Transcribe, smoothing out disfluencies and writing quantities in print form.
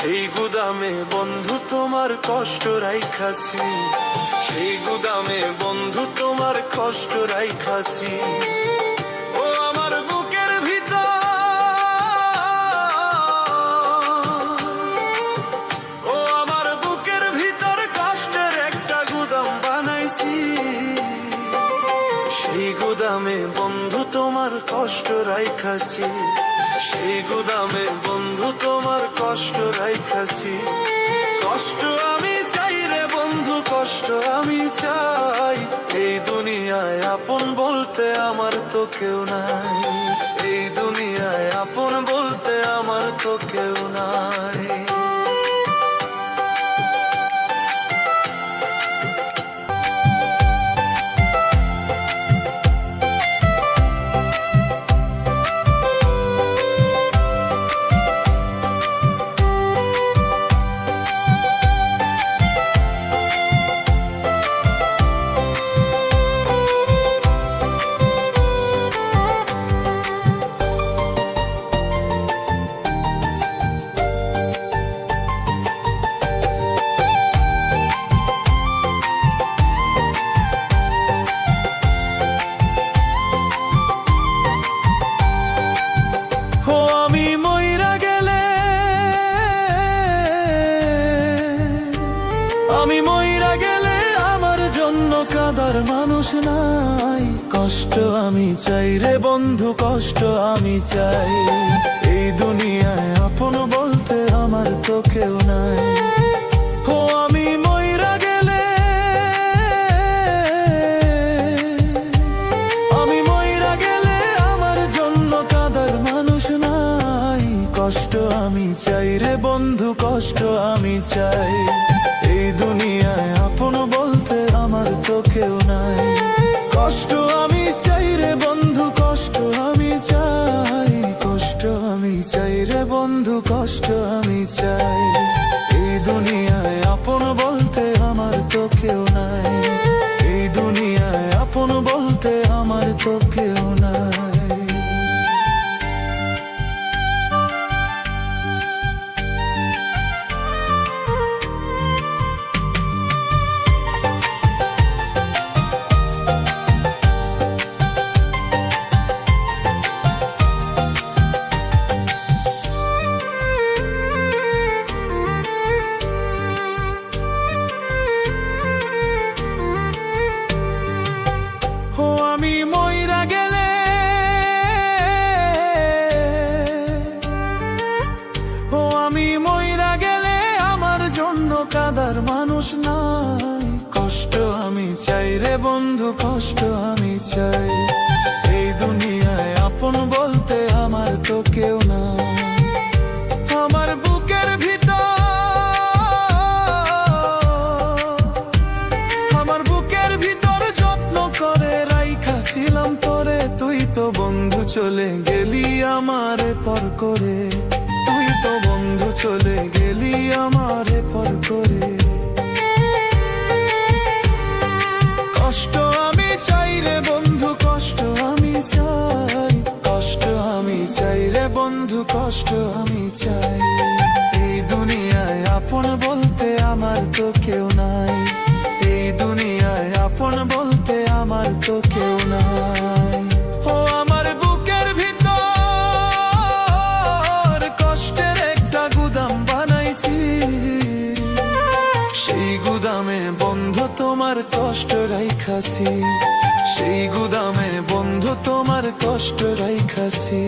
সেই গুদামে বন্ধু তোমার কষ্ট রাইখাছি, সেই গুদামে বন্ধু তোমার কষ্ট রাইখাছি। ও আমার বুকের ভিতর, ও আমার বুকের ভিতর কষ্টের একটা গুদাম বানাইছি। সেই গুদামে বন্ধু তোমার কষ্ট রাইখাছি, সেই গুদামে বন্ধু তোমার কষ্ট রাইখাছি। কষ্ট আমি চাই রে বন্ধু, কষ্ট আমি চাই। এই দুনিয়ায় আপন বলতে আমার তো কেউ নাই, এই দুনিয়ায় আপন বলতে আমার তো কেউ নাই। আমি মইরা গেলে আমার জন্য কাদার মানুষ নাই। কষ্ট আমি চাই রে বন্ধু, কষ্ট আমি চাই। এই দুনিয়ায় আপন বলতে আমার তো কেউ নাই। ও আমি মইরা গেলে, আমি মইরা গেলে আমার জন্য কাদার মানুষ নাই। কষ্ট আমি চাই রে বন্ধু, কষ্ট আমি চাই। এই দুনিয়ায় আপন বলতে আমার তো কেউ নাই। কষ্ট আমি চাই রে বন্ধু, কষ্ট আমি চাই। কষ্ট আমি চাই রে বন্ধু, কষ্ট আমি চাই। এই দুনিয়ায় আপন বলতে আমার তো কেউ নাই, এই দুনিয়ায় আপন বলতে আমার তো কেউ নাই। আমি মইরা গেলে, ও আমি মইরা গেলে আমার জন্য কাদার মানুষ নাই। কষ্ট আমি চাই রে বন্ধু, কষ্ট আমি চাই। এই দুনিয়ায় আপন বলতে আমার তো কেউ নাই। আমার বুকের ভিতর, আমার বুকের ভিতর যত্ন করে রাইখাছিলাম তোরে। তুই তো বন্ধু চলে গেলি আমারে পর করে, তুই তো বন্ধু চলে গেলি আমারে পর করে। কষ্ট আমি চাই রে বন্ধু, কষ্ট আমি চাই। কষ্ট আমি চাই রে বন্ধু, কষ্ট আমি চাই। এই দুনিয়ায় আপন বলতে আমার তো কেউ নাই, এই দুনিয়ায় আপন বলতে আমার তো কেউ নাই। ও আমার বুকের ভিতর কষ্টের একটা গুদাম বানাইছি। সেই গুদামে বন্ধু তোমার কষ্ট রাইখাছি, সেই গুদামে বন্ধু তোমার কষ্ট রাইখাছি।